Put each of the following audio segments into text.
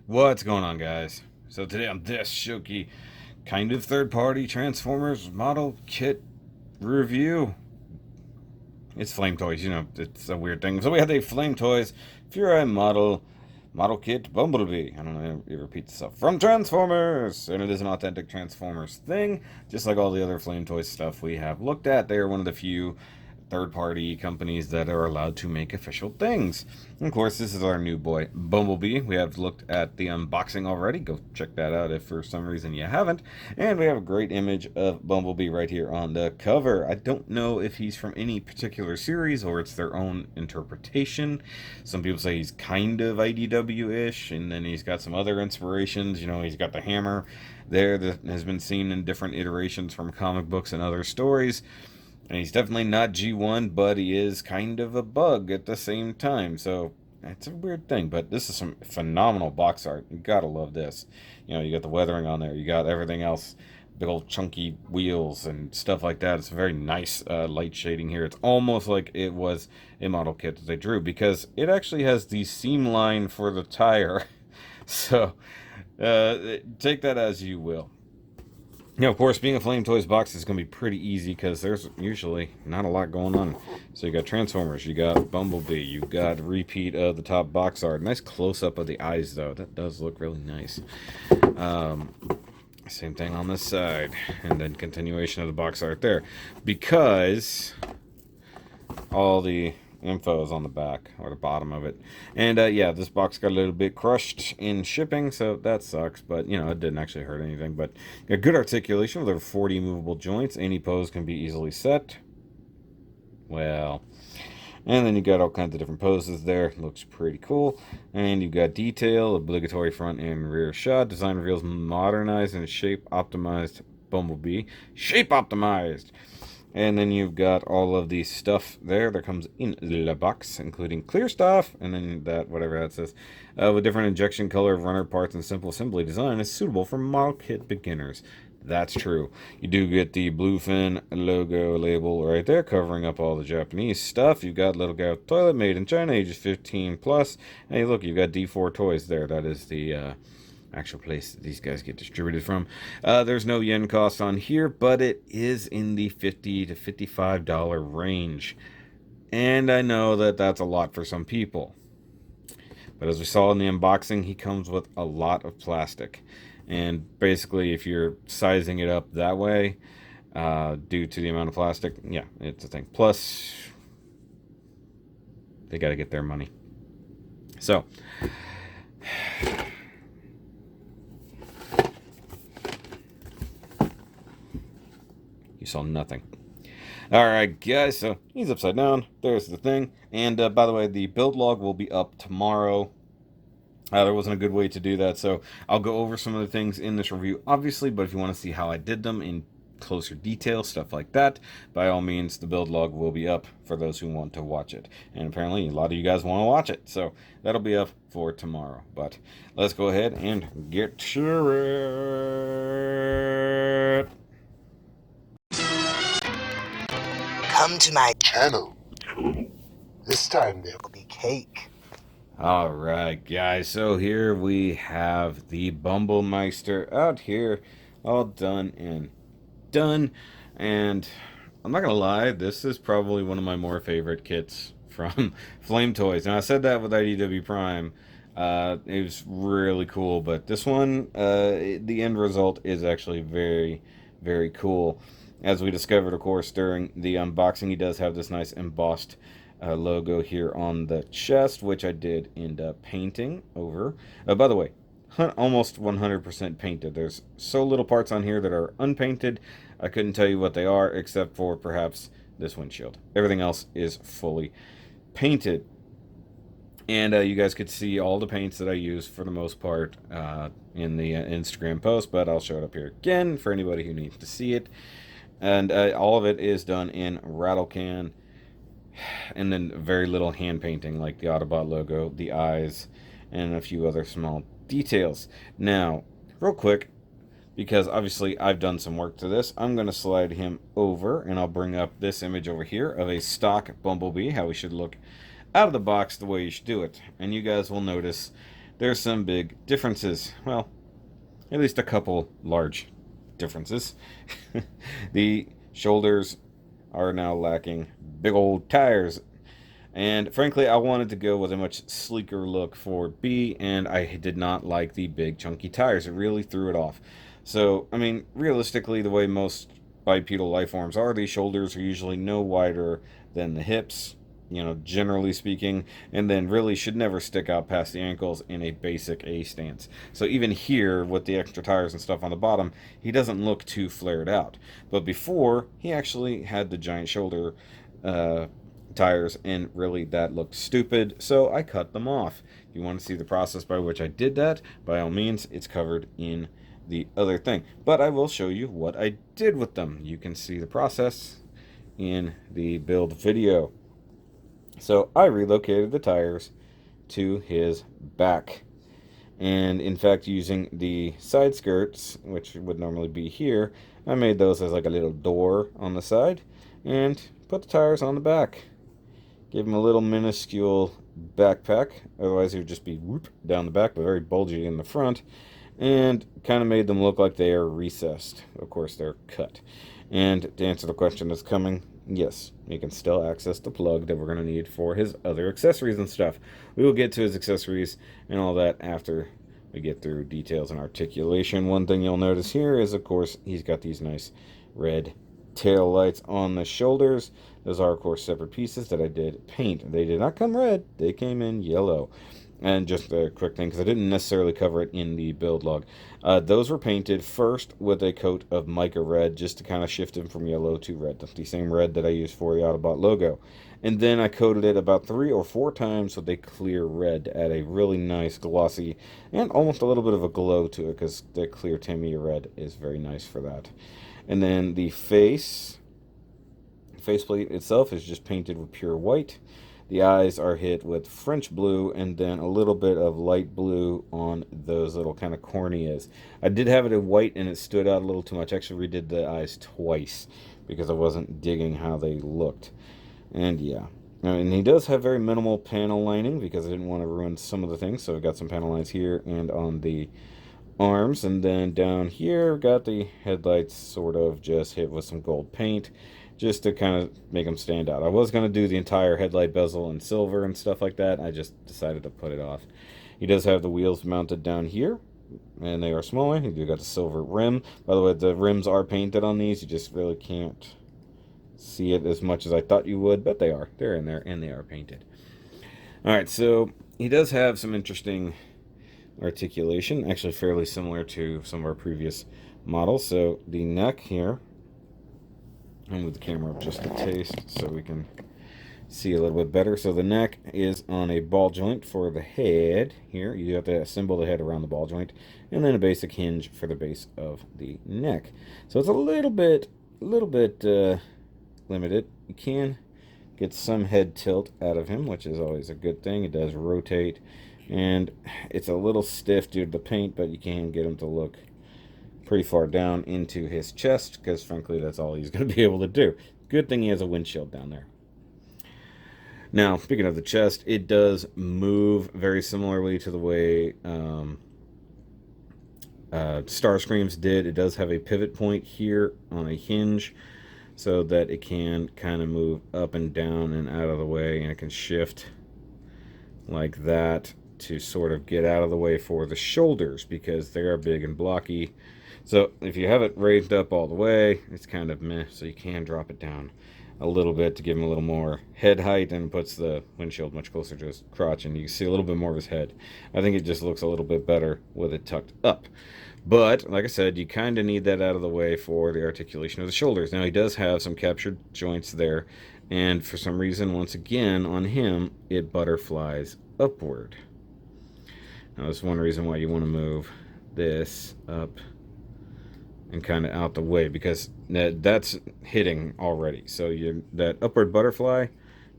What's going on, guys? So today on this SHOKY kind of third-party Transformers model kit review. It's Flame Toys, it's a weird thing. So we had a Flame Toys Furaimodel model kit Bumblebee. I don't know, it repeats itself. From Transformers! And it is an authentic Transformers thing, just like all the other Flame Toys stuff we have looked at. They are one of the few third-party companies that are allowed to make official things. And of course, this is our new boy, Bumblebee. We have looked at the unboxing already. Go check that out if for some reason you haven't. And we have a great image of Bumblebee right here on the cover. I don't know if he's from any particular series or it's their own interpretation. Some people say he's kind of IDW-ish, and then he's got some other inspirations. He's got the hammer there that has been seen in different iterations from comic books and other stories. And he's definitely not G1, but he is kind of a bug at the same time. So it's a weird thing, but this is some phenomenal box art. You gotta love this. You got the weathering on there. You got everything else. Big old chunky wheels and stuff like that. It's a very nice light shading here. It's almost like it was a model kit that they drew, because it actually has the seam line for the tire. So take that as you will. Of course, being a Flame Toys box is going to be pretty easy because there's usually not a lot going on. So you got Transformers, you got Bumblebee, you got a repeat of the top box art. Nice close-up of the eyes, though. That does look really nice. Same thing on this side. And then continuation of the box art there. Because all the info is on the back, or the bottom of it. And yeah, this box got a little bit crushed in shipping, so that sucks, but it didn't actually hurt anything. But a good articulation with over 40 movable joints. Any pose can be easily set. Well, and then you got all kinds of different poses there. Looks pretty cool. And you've got detail, obligatory front and rear shot. Design reveals modernized and shape optimized Bumblebee. Shape optimized! And then you've got all of the stuff there that comes in the box, including clear stuff, and then that, whatever that says, with different injection color of runner parts and simple assembly design is suitable for model kit beginners. That's true. You do get the Bluefin logo label right there, covering up all the Japanese stuff. You've got Little Guy Toilet, made in China, ages 15 plus. Hey, look, you've got D4 Toys there. That is the actual place that these guys get distributed from. There's no yen cost on here, but it is in the $50 to $55 range. And I know that that's a lot for some people. But as we saw in the unboxing, he comes with a lot of plastic. And basically, if you're sizing it up that way, due to the amount of plastic, yeah, it's a thing. Plus, they got to get their money. So, you saw nothing. Alright, guys, so he's upside down. There's the thing. And by the way, the build log will be up tomorrow. There wasn't a good way to do that, so I'll go over some of the things in this review, obviously, but if you want to see how I did them in closer detail, stuff like that, by all means, the build log will be up for those who want to watch it. And apparently, a lot of you guys want to watch it, so that'll be up for tomorrow. But let's go ahead and get to it. Come to my channel. This time there will be cake. Alright, guys, so here we have the Bumblemeister out here, all done and done. And I'm not gonna lie, this is probably one of my more favorite kits from Flame Toys. And I said that with IDW Prime. It was really cool, but this one, the end result is actually very, very cool. As we discovered, of course, during the unboxing, he does have this nice embossed logo here on the chest, which I did end up painting over. By the way, almost 100% painted. There's so little parts on here that are unpainted, I couldn't tell you what they are, except for perhaps this windshield. Everything else is fully painted. And you guys could see all the paints that I used for the most part in the Instagram post, but I'll show it up here again for anybody who needs to see it. And all of it is done in rattle can, and then very little hand painting, like the Autobot logo, the eyes, and a few other small details. Now, real quick, because obviously I've done some work to this, I'm going to slide him over, and I'll bring up this image over here of a stock Bumblebee, how he should look out of the box the way you should do it. And you guys will notice there's some big differences. Well, at least a couple large differences. The shoulders are now lacking big old tires. And frankly, I wanted to go with a much sleeker look for B, and I did not like the big chunky tires. It really threw it off. So, I mean, realistically, the way most bipedal life forms are, these shoulders are usually no wider than the hips, generally speaking, and then really should never stick out past the ankles in a basic A stance. So even here, with the extra tires and stuff on the bottom, he doesn't look too flared out. But before, he actually had the giant shoulder tires, and really that looked stupid, so I cut them off. If you want to see the process by which I did that, by all means, it's covered in the other thing. But I will show you what I did with them. You can see the process in the build video. So I relocated the tires to his back. And in fact, using the side skirts, which would normally be here, I made those as like a little door on the side and put the tires on the back. Give him a little minuscule backpack, otherwise he would just be whoop down the back, but very bulgy in the front, and kind of made them look like they are recessed. Of course, they're cut. And to answer the question that's coming, yes, you can still access the plug that we're going to need for his other accessories and stuff. We will get to his accessories and all that after we get through details and articulation. One thing you'll notice here is, of course, he's got these nice red tail lights on the shoulders. Those are, of course, separate pieces that I did paint. They did not come red. They came in yellow. And just a quick thing, because I didn't necessarily cover it in the build log. Those were painted first with a coat of mica red, just to kind of shift them from yellow to red. That's the same red that I used for the Autobot logo. And then I coated it about 3 or 4 times with a clear red to add a really nice glossy and almost a little bit of a glow to it, because the clear Tamiya red is very nice for that. And then the faceplate itself is just painted with pure white. The eyes are hit with French blue and then a little bit of light blue on those little kind of corneas. I did have it in white and it stood out a little too much. I actually redid the eyes twice because I wasn't digging how they looked. And yeah. And he does have very minimal panel lining because I didn't want to ruin some of the things. So I got some panel lines here and on the arms. And then down here, got the headlights sort of just hit with some gold paint, just to kind of make them stand out. I was going to do the entire headlight bezel in silver and stuff like that. I just decided to put it off. He does have the wheels mounted down here, and they are smaller. You do got the silver rim. By the way, the rims are painted on these. You just really can't see it as much as I thought you would, but they are. They're in there, and they are painted. All right, so he does have some interesting articulation, actually fairly similar to some of our previous models. So the neck here, I'll move the camera up just a taste so we can see a little bit better. So the neck is on a ball joint for the head here. You have to assemble the head around the ball joint, and then a basic hinge for the base of the neck. So it's a little bit limited. You can get some head tilt out of him, which is always a good thing. It does rotate, and it's a little stiff due to the paint, but you can get him to look pretty far down into his chest, because frankly that's all he's going to be able to do. Good thing he has a windshield down there. Now, speaking of the chest, it does move very similarly to the way Starscream's did. It does have a pivot point here on a hinge so that it can kind of move up and down and out of the way, and it can shift like that to sort of get out of the way for the shoulders, because they are big and blocky. So if you have it raised up all the way, it's kind of meh, so you can drop it down a little bit to give him a little more head height, and puts the windshield much closer to his crotch, and you can see a little bit more of his head. I think it just looks a little bit better with it tucked up. But, like I said, you kind of need that out of the way for the articulation of the shoulders. Now, he does have some captured joints there, and for some reason, once again, on him, it butterflies upward. Now, that's one reason why you want to move this up and kind of out the way, because that's hitting already. So that upward butterfly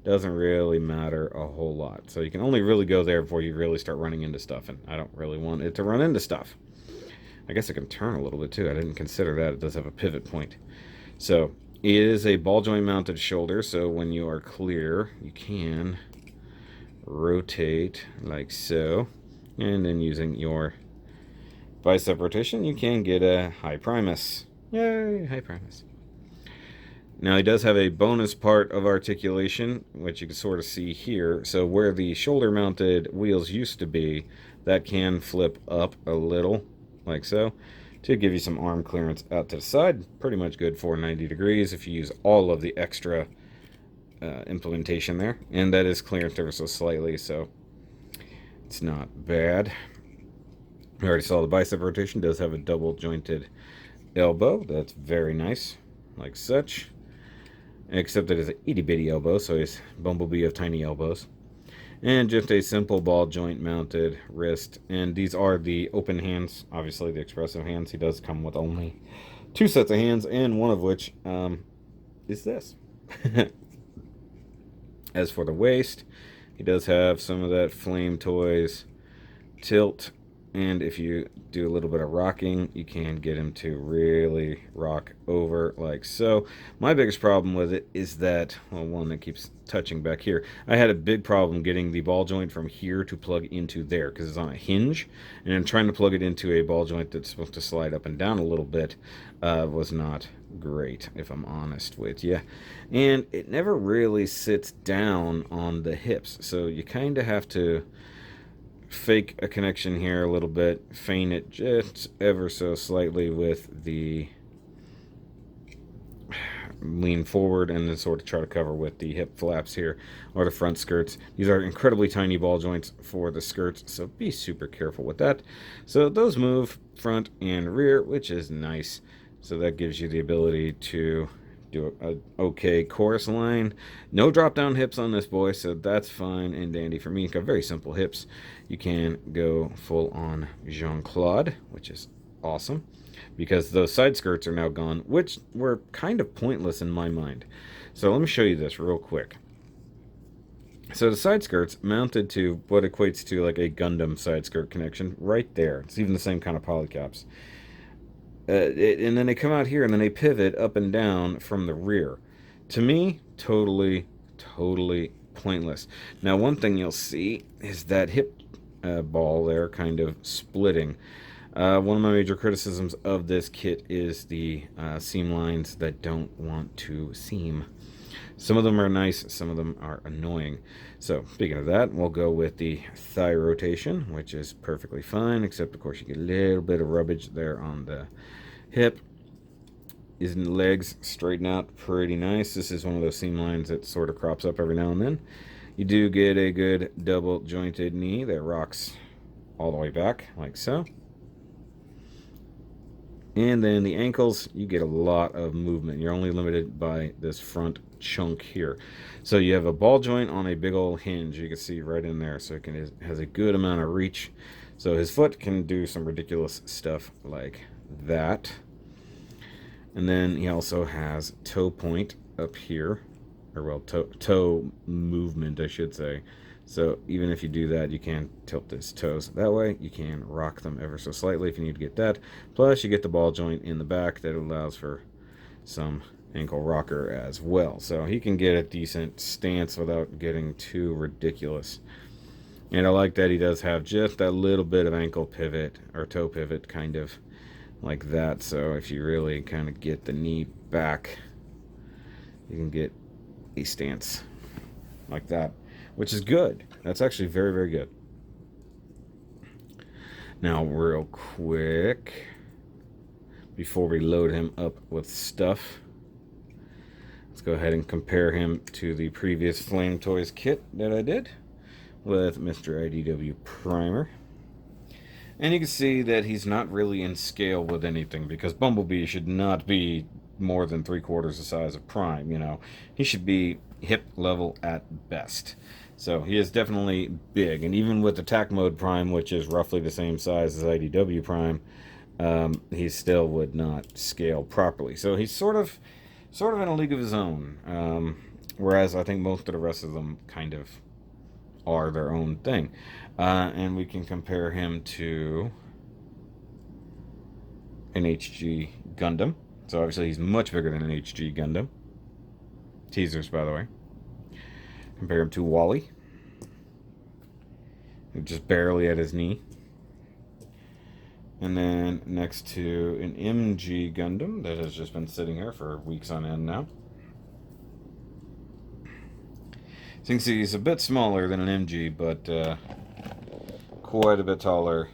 doesn't really matter a whole lot. So you can only really go there before you really start running into stuff, and I don't really want it to run into stuff. I guess it can turn a little bit too. I didn't consider that. It does have a pivot point. So it is a ball joint mounted shoulder, so when you are clear, you can rotate like so. And then using your bicep rotation, you can get a high Primus. Yay, high Primus. Now he does have a bonus part of articulation, which you can sort of see here. So where the shoulder mounted wheels used to be, that can flip up a little, like so, to give you some arm clearance out to the side. Pretty much good for 90 degrees if you use all of the extra implementation there. And that is clearance ever so slightly, so it's not bad. We already saw the bicep rotation. Does have a double jointed elbow. That's very nice, like such. Except that it's an itty bitty elbow, so he's Bumblebee of tiny elbows. And just a simple ball joint mounted wrist. And these are the open hands, obviously the expressive hands. He does come with only 2 sets of hands, and one of which is this. As for the waist, he does have some of that Flame Toys tilt. And if you do a little bit of rocking, you can get him to really rock over like so. My biggest problem with it is that, well, one that keeps touching back here. I had a big problem getting the ball joint from here to plug into there because it's on a hinge. And I'm trying to plug it into a ball joint that's supposed to slide up and down a little bit was not great, if I'm honest with you. And it never really sits down on the hips. So you kind of have to fake a connection here a little bit, feign it just ever so slightly with the lean forward, and then sort of try to cover with the hip flaps here or the front skirts. These are incredibly tiny ball joints for the skirts, so be super careful with that. So those move front and rear, which is nice. So that gives you the ability to do an okay chorus line. No drop down hips on this boy, so that's fine and dandy for me. Got very simple hips. You can go full on Jean-Claude, which is awesome because those side skirts are now gone, which were kind of pointless in my mind. So let me show you this real quick. So the side skirts mounted to what equates to like a Gundam side skirt connection right there. It's even the same kind of polycaps. And then they come out here and then they pivot up and down from the rear. To me, totally pointless. Now, one thing you'll see is that hip ball there kind of splitting. One of my major criticisms of this kit is the seam lines that don't want to seam. Some of them are nice, some of them are annoying. So, speaking of that, we'll go with the thigh rotation, which is perfectly fine, except, of course, you get a little bit of rubbage there on the hip. His legs straighten out pretty nice. This is one of those seam lines that sort of crops up every now and then. You do get a good double jointed knee that rocks all the way back, like so. And then the ankles, you get a lot of movement. You're only limited by this front chunk here. So you have a ball joint on a big old hinge. You can see right in there. So it has a good amount of reach. So his foot can do some ridiculous stuff like that. And then he also has toe point up here. Or, well, toe movement, I should say. So even if you do that, you can tilt his toes. That way, you can rock them ever so slightly if you need to get that. Plus, you get the ball joint in the back that allows for some ankle rocker as well. So he can get a decent stance without getting too ridiculous. And I like that he does have just that little bit of ankle pivot, or toe pivot, kind of like that. So if you really kind of get the knee back, you can get a stance like that, which is good. That's actually very, very good. Now, real quick, before we load him up with stuff, let's go ahead and compare him to the previous Flame Toys kit that I did with Mr. IDW Primer. And you can see that he's not really in scale with anything, because Bumblebee should not be more than 3/4 the size of Prime, you know. He should be hip level at best. So he is definitely big, and even with Attack Mode Prime, which is roughly the same size as IDW Prime, he still would not scale properly. So he's sort of in a league of his own, whereas I think most of the rest of them kind of are their own thing. And we can compare him to an HG Gundam. So obviously he's much bigger than an HG Gundam. Teasers, by the way. Compare him to Wally. just barely at his knee. And then next to an MG Gundam that has just been sitting here for weeks on end now. So you can see he's a bit smaller than an MG, but quite a bit taller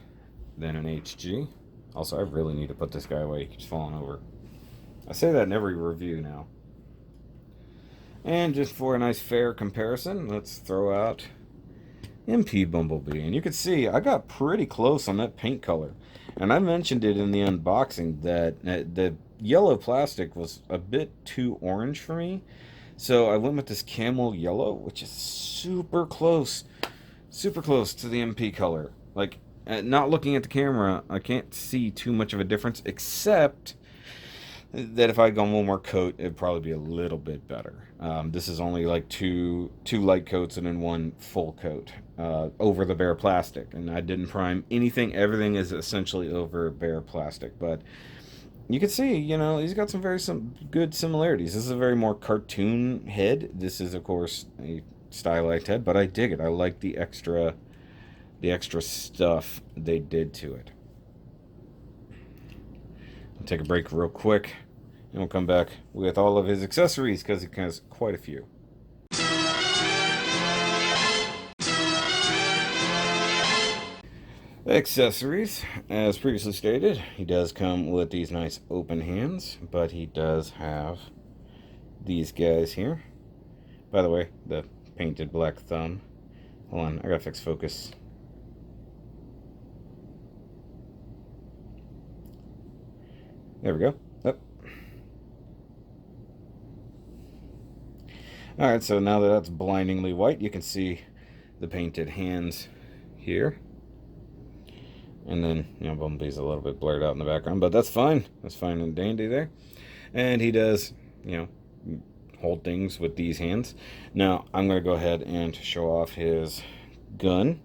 than an HG. Also, I really need to put this guy away. He keeps falling over. I say that in every review now. And just for a nice fair comparison, let's throw out MP Bumblebee. And you can see I got pretty close on that paint color. And I mentioned it in the unboxing that the yellow plastic was a bit too orange for me. So I went with this camel yellow, which is super close to the MP color. Like, not looking at the camera, I can't see too much of a difference, except that if I had gone one more coat, it'd probably be a little bit better. This is only like two light coats and then one full coat over the bare plastic. And I didn't prime anything. Everything is essentially over bare plastic. But you can see, you know, he's got some good similarities. This is a very more cartoon head. This is, of course, a stylized head, but I dig it. I like the extra stuff they did to it. I'll take a break real quick, and we'll come back with all of his accessories, because he has quite a few. Accessories, as previously stated, he does come with these nice open hands, but he does have these guys here. By the way, the painted black thumb. Hold on, I gotta fix focus. There we go. Up. Alright, so now that that's blindingly white, you can see the painted hands here. And then, you know, Bumblebee's a little bit blurred out in the background, but that's fine. That's fine and dandy there. And he does, you know, hold things with these hands. Now, I'm going to go ahead and show off his gun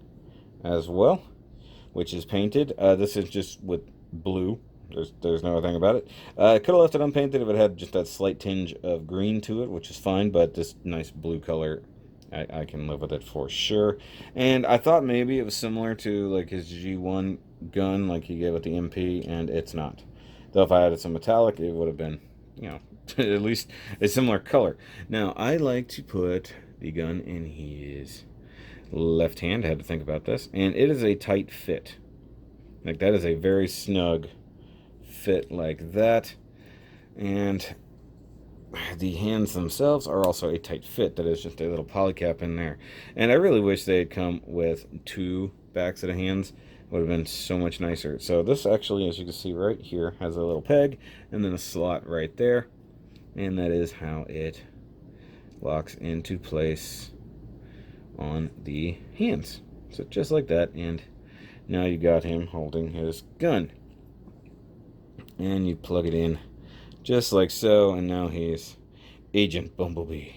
as well, which is painted. This is just with blue. There's no other thing about it. I could have left it unpainted if it had just that slight tinge of green to it, which is fine, but this nice blue color, I can live with it for sure. And I thought maybe it was similar to like his G1 gun, like he gave with the MP, and it's not. Though if I added some metallic, it would have been, you know, at least a similar color. Now, I like to put the gun in his left hand. I had to think about this. And it is a tight fit. Like, that is a very snug fit like that. And the hands themselves are also a tight fit. That is just a little polycap in there. And I really wish they had come with two backs of the hands. It would have been so much nicer. So this actually, as you can see right here, has a little peg and then a slot right there. And that is how it locks into place on the hands. So just like that. And now you got him holding his gun. And you plug it in just like so, and now he's Agent Bumblebee.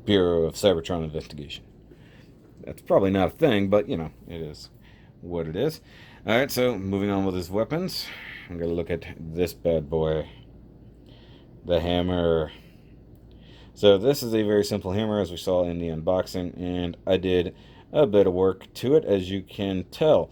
Bureau of Cybertron Investigation. That's probably not a thing, but, you know, it is what it is. Alright, so moving on with his weapons. I'm going to look at this bad boy. The hammer. So this is a very simple hammer, as we saw in the unboxing, and I did a bit of work to it, as you can tell.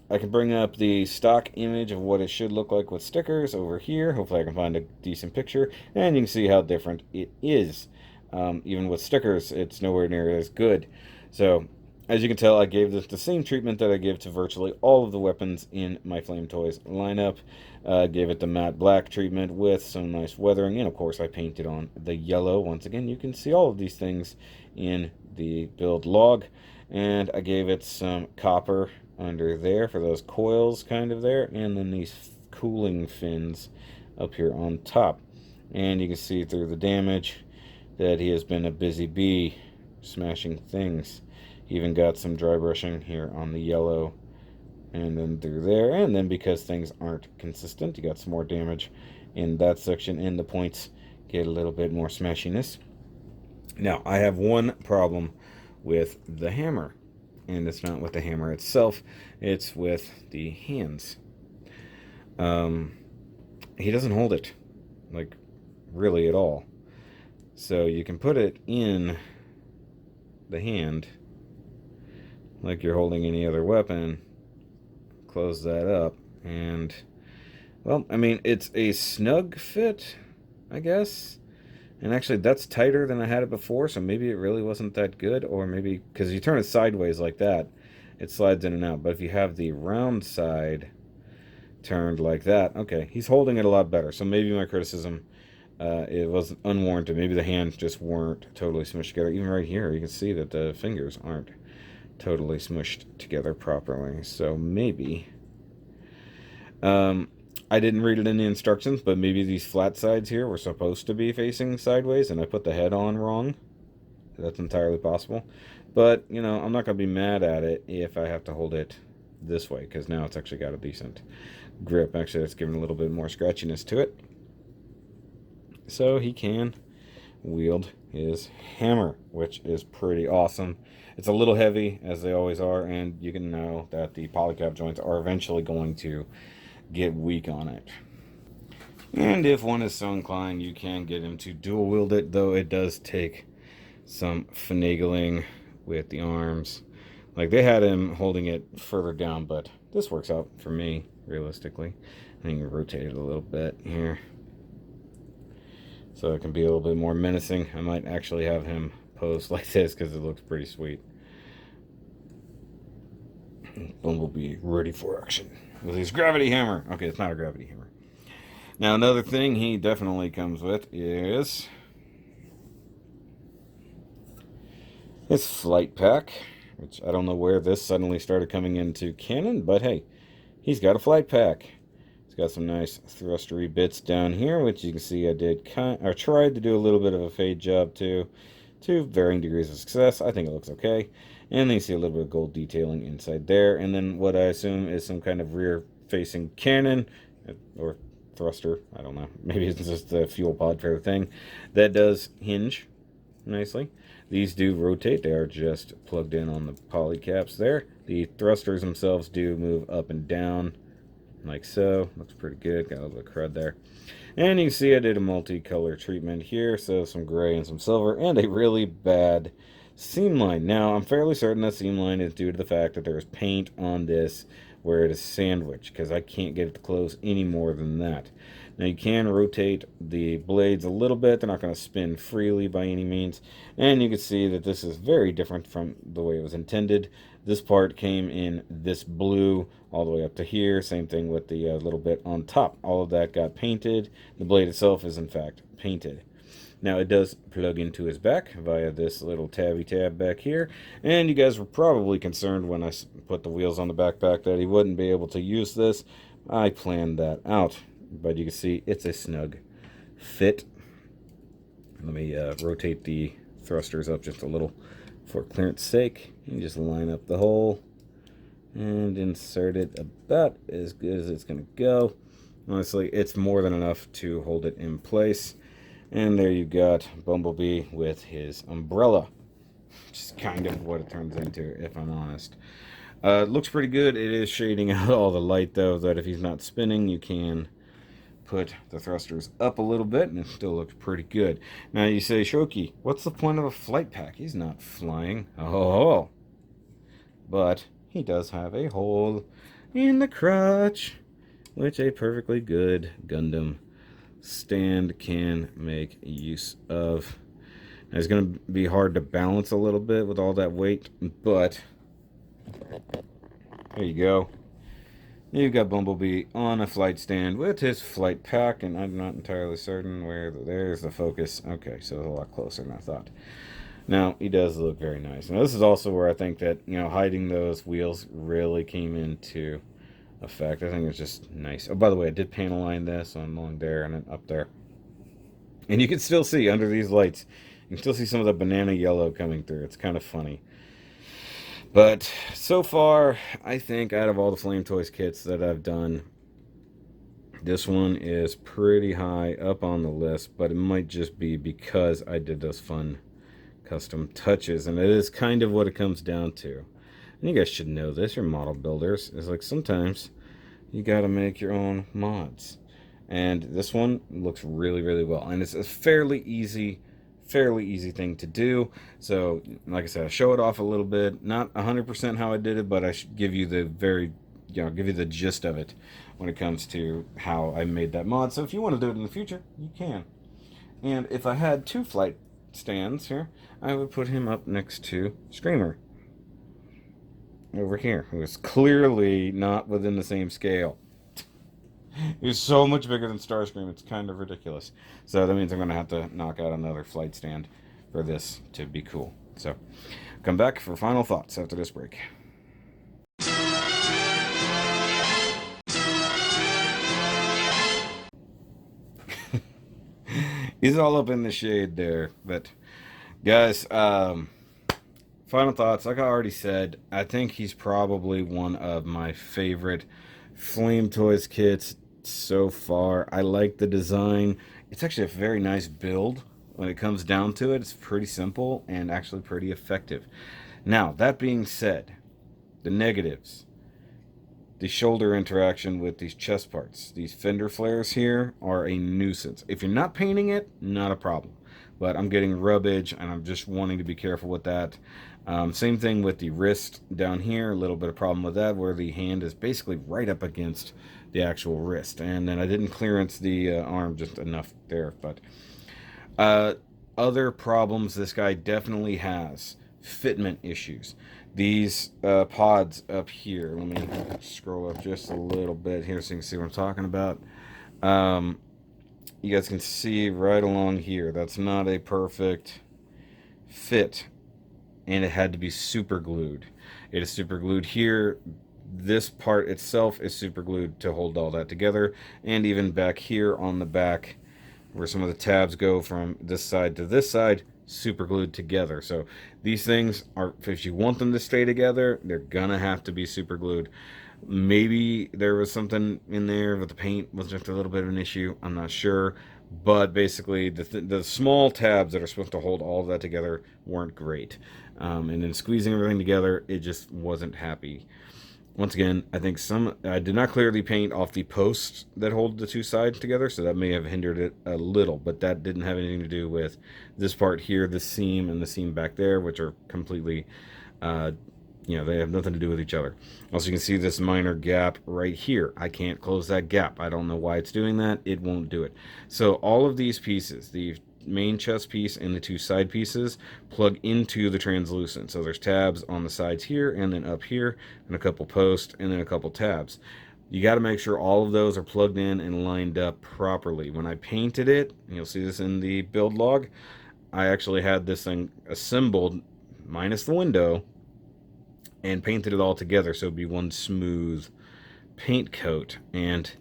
I can bring up the stock image of what it should look like with stickers over here. Hopefully I can find a decent picture, and you can see how different it is. Even with stickers, it's nowhere near as good. So, as you can tell, I gave this the same treatment that I give to virtually all of the weapons in my Flame Toys lineup. Gave it the matte black treatment with some nice weathering, and of course I painted on the yellow. Once again, you can see all of these things in the build log. And I gave it some copper under there for those coils kind of there, and then these cooling fins up here on top. And you can see through the damage that he has been a busy bee smashing things. He even got some dry brushing here on the yellow and then through there, and then because things aren't consistent, you got some more damage in that section, and the points get a little bit more smashiness. Now, I have one problem with the hammer, and it's not with the hammer itself, it's with the hands. He doesn't hold it, like, really at all. So you can put it in the hand like you're holding any other weapon, close that up, and, well, I mean, it's a snug fit, I guess. And actually, that's tighter than I had it before, so maybe it really wasn't that good, or maybe, because you turn it sideways like that, it slides in and out. But if you have the round side turned like that, okay, he's holding it a lot better. So maybe my criticism, it was unwarranted. Maybe the hands just weren't totally smushed together. Even right here, you can see that the fingers aren't totally smushed together properly. So maybe, I didn't read it in the instructions, but maybe these flat sides here were supposed to be facing sideways and I put the head on wrong. That's entirely possible. But, you know, I'm not going to be mad at it if I have to hold it this way, because now it's actually got a decent grip. Actually, it's giving a little bit more scratchiness to it. So he can wield his hammer, which is pretty awesome. It's a little heavy, as they always are, and you can know that the polycap joints are eventually going to get weak on it. And if one is so inclined, you can get him to dual wield it, though it does take some finagling with the arms. Like, they had him holding it further down, but this works out for me, realistically. I think rotate it a little bit here, so it can be a little bit more menacing. I might actually have him pose like this, because it looks pretty sweet. Bumblebee ready for action with his gravity hammer. Okay, it's not a gravity hammer. Now, another thing he definitely comes with is his flight pack, which I don't know where this suddenly started coming into canon, but hey, he's got a flight pack. It's got some nice thrustery bits down here, which you can see I tried to do a little bit of a fade job to varying degrees of success. I think it looks okay. And then you see a little bit of gold detailing inside there, and then what I assume is some kind of rear-facing cannon, or thruster, I don't know. Maybe it's just the fuel pod for the thing. That does hinge nicely. These do rotate. They are just plugged in on the poly caps there. The thrusters themselves do move up and down, like so. Looks pretty good. Got a little bit of crud there. And you can see I did a multicolor treatment here, so some gray and some silver, and a really bad seam line. Now, I'm fairly certain that seam line is due to the fact that there is paint on this where it is sandwiched, because I can't get it to close any more than that. Now, you can rotate the blades a little bit. They're not going to spin freely by any means. And you can see that this is very different from the way it was intended. This part came in this blue all the way up to here. Same thing with the little bit on top. All of that got painted. The blade itself is, in fact, painted. Now, it does plug into his back via this little tabby tab back here. And you guys were probably concerned when I put the wheels on the backpack that he wouldn't be able to use this. I planned that out. But you can see it's a snug fit. Let me rotate the thrusters up just a little for clearance sake. You can just line up the hole and insert it about as good as it's going to go. Honestly, it's more than enough to hold it in place. And there you got Bumblebee with his umbrella. Just kind of what it turns into, if I'm honest. Looks pretty good. It is shading out all the light, though, that if he's not spinning, you can put the thrusters up a little bit, and it still looks pretty good. Now, you say, Shoky, what's the point of a flight pack? He's not flying. Oh, but he does have a hole in the crotch, which a perfectly good Gundam stand can make use of. Now, it's going to be hard to balance a little bit with all that weight, but there you go. You've got Bumblebee on a flight stand with his flight pack, and I'm not entirely certain where. There's the focus. Okay, so it's a lot closer than I thought. Now, he does look very nice. Now, this is also where I think that, you know, hiding those wheels really came into effect. I think it's just nice. Oh, by the way, I did panel line this on along there and then up there. And you can still see under these lights, you can still see some of the banana yellow coming through. It's kind of funny. But so far, I think out of all the Flame Toys kits that I've done, this one is pretty high up on the list, but it might just be because I did those fun custom touches, and it is kind of what it comes down to. And you guys should know this, you're model builders. It's like sometimes you gotta make your own mods. And this one looks really, really well. And it's a fairly easy fairly easy thing to do. So, like I said, I show it off a little bit. Not 100% how I did it, but I should give you the give you the gist of it when it comes to how I made that mod. So if you want to do it in the future, you can. And if I had 2 flight stands here, I would put him up next to Screamer over here, who is clearly not within the same scale. He's so much bigger than Starscream, it's kind of ridiculous. So that means I'm going to have to knock out another flight stand for this to be cool. So, come back for final thoughts after this break. He's all up in the shade there, but guys, final thoughts. Like I already said, I think he's probably one of my favorite Flame Toys kits so far. I like the design. It's actually a very nice build. When it comes down to it, it's pretty simple and actually pretty effective. Now, that being said, the negatives. The shoulder interaction with these chest parts. These fender flares here are a nuisance. If you're not painting it, not a problem. But I'm getting rubbage, and I'm just wanting to be careful with that. Same thing with the wrist down here. A little bit of problem with that, where the hand is basically right up against the actual wrist. And then I didn't clearance the arm just enough there. But other problems this guy definitely has. Fitment issues. These pods up here, let me scroll up just a little bit here so you can see what I'm talking about. You guys can see right along here, that's not a perfect fit, and it had to be super glued. It is super glued here. This part itself is super glued to hold all that together, and even back here on the back where some of the tabs go from this side to this side, super glued together. So these things are, if you want them to stay together, they're gonna have to be super glued. Maybe there was something in there with the paint was just a little bit of an issue, I'm not sure, but basically the small tabs that are supposed to hold all of that together weren't great, and then squeezing everything together, it just wasn't happy. Once again, I think I did not clearly paint off the posts that hold the 2 sides together, so that may have hindered it a little, but that didn't have anything to do with this part here, the seam and the seam back there, which are completely, they have nothing to do with each other. Also, you can see this minor gap right here. I can't close that gap. I don't know why it's doing that. It won't do it. So all of these pieces, the main chest piece and the 2 side pieces, plug into the translucent. So there's tabs on the sides here and then up here, and a couple posts and then a couple tabs. You got to make sure all of those are plugged in and lined up properly. When I painted it, and you'll see this in the build log, I actually had this thing assembled minus the window and painted it all together so it'd be one smooth paint coat, and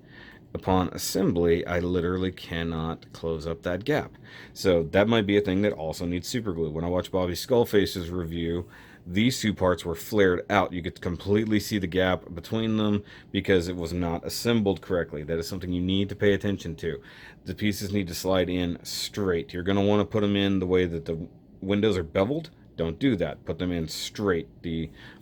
upon assembly, I literally cannot close up that gap. So that might be a thing that also needs super glue. When I watched Bobby Skullface's review, these 2 parts were flared out. You could completely see the gap between them because it was not assembled correctly. That is something you need to pay attention to. The pieces need to slide in straight. You're going to want to put them in the way that the windows are beveled. Don't do that. Put them in straight.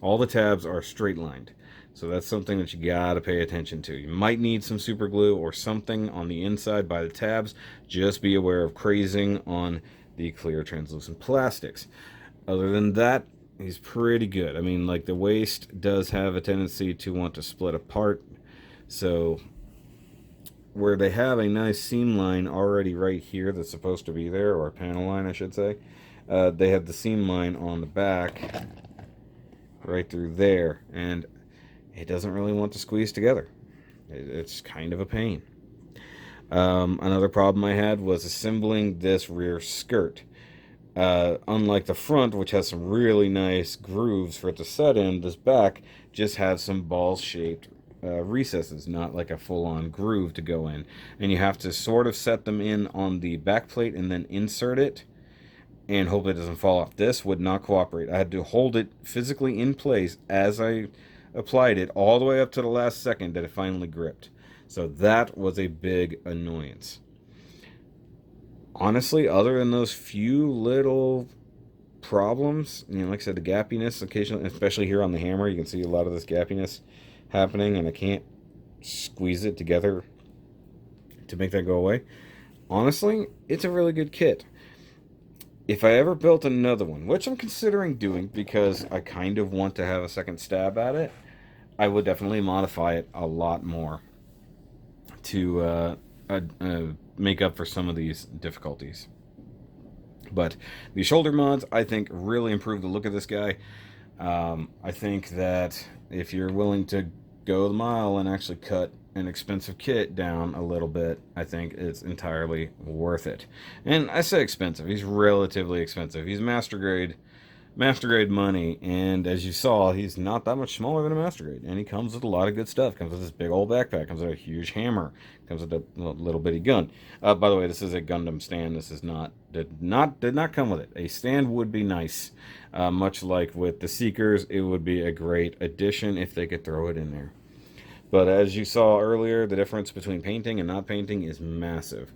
All the tabs are straight lined. So that's something that you gotta pay attention to. You might need some super glue or something on the inside by the tabs. Just be aware of crazing on the clear translucent plastics. Other than that, he's pretty good. I mean, like, the waist does have a tendency to want to split apart. So where they have a nice seam line already right here that's supposed to be there, or a panel line I should say, they have the seam line on the back right through there, and it doesn't really want to squeeze together. It's kind of a pain. Another problem I had was assembling this rear skirt. Unlike the front, which has some really nice grooves for it to set in, this back just has some ball-shaped recesses, not like a full-on groove to go in. And you have to sort of set them in on the back plate and then insert it and hope it doesn't fall off. This would not cooperate. I had to hold it physically in place as I applied it all the way up to the last second that it finally gripped. So that was a big annoyance. Honestly, other than those few little problems, like I said, the gappiness occasionally, especially here on the hammer, you can see a lot of this gappiness happening, and I can't squeeze it together to make that go away. Honestly, it's a really good kit. if I ever built another one, which I'm considering doing because I kind of want to have a second stab at it, I would definitely modify it a lot more to make up for some of these difficulties. But the shoulder mods, I think, really improve the look of this guy. I think that if you're willing to go the mile and actually cut an expensive kit down a little bit, I think it's entirely worth it. And I say expensive, he's relatively expensive. He's master grade money, and as you saw, he's not that much smaller than a master grade, and he comes with a lot of good stuff. Comes with this big old backpack, comes with a huge hammer, comes with a little bitty gun. By the way, this is a Gundam stand. This is did not come with it. A stand would be nice, much like with the Seekers. It would be a great addition if they could throw it in there. But as you saw earlier, the difference between painting and not painting is massive.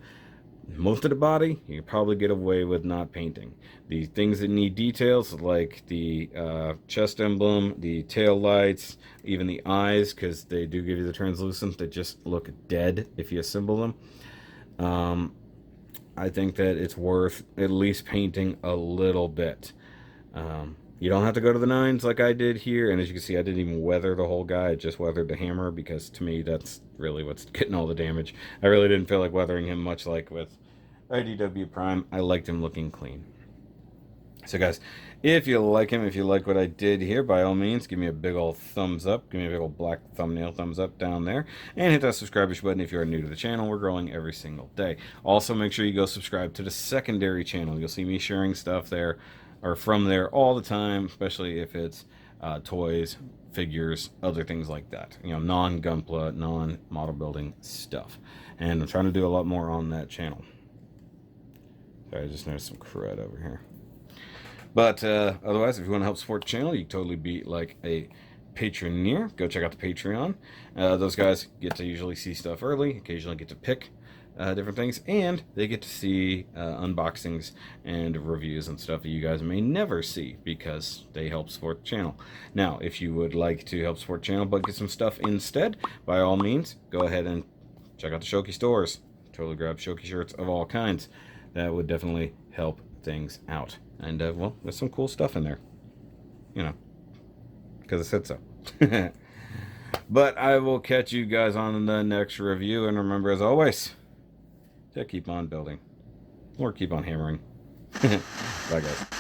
Most of the body, you can probably get away with not painting. The things that need details, like the chest emblem, the tail lights, even the eyes, because they do give you the translucent, that just look dead if you assemble them. I think that it's worth at least painting a little bit. You don't have to go to the 9s like I did here, and as you can see, I didn't even weather the whole guy. I just weathered the hammer, because to me, that's really what's getting all the damage. I really didn't feel like weathering him, much like with IDW Prime. I liked him looking clean. So guys, if you like him, if you like what I did here, by all means, give me a big old thumbs up. Give me a big old black thumbnail thumbs up down there. And hit that subscribe button if you are new to the channel. We're growing every single day. Also, make sure you go subscribe to the secondary channel. You'll see me sharing stuff there, or from there, all the time, especially if it's toys, figures, other things like that. You know, non-Gunpla, non-model building stuff. And I'm trying to do a lot more on that channel. Sorry, I just noticed some crud over here. But otherwise, if you want to help support the channel, you can totally be like a Patreoneer. Go check out the Patreon. Those guys get to usually see stuff early, occasionally get to pick different things, and they get to see unboxings and reviews and stuff that you guys may never see because they help support the channel. Now, if you would like to help support the channel but get some stuff instead, by all means, go ahead and check out the Shoky stores. Totally grab Shoky shirts of all kinds. That would definitely help things out. And, well, there's some cool stuff in there. You know, because I said so. But I will catch you guys on the next review. And remember, as always, to keep on building. Or keep on hammering. Bye, guys.